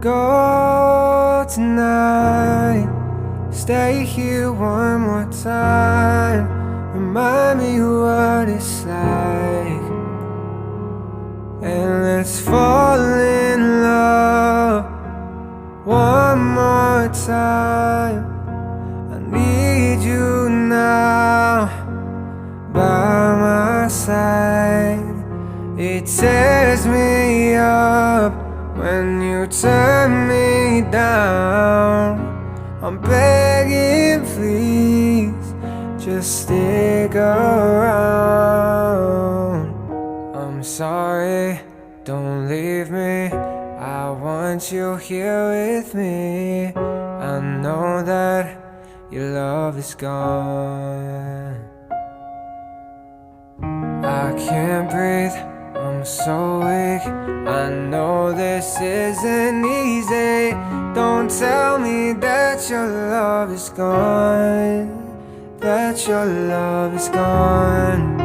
go tonight. Stay here one more time. Remind me what it's like, and let's fall in love one more time. I need you now by my side. It tears me up when you turn me down. I'm begging, please, just stick around. I'm sorry, don't leave me. I want you here with me. I know that your love is gone. I can't breathe, I'm so weak. I know this isn't easy. Don't tell me that your love is gone, that your love is gone.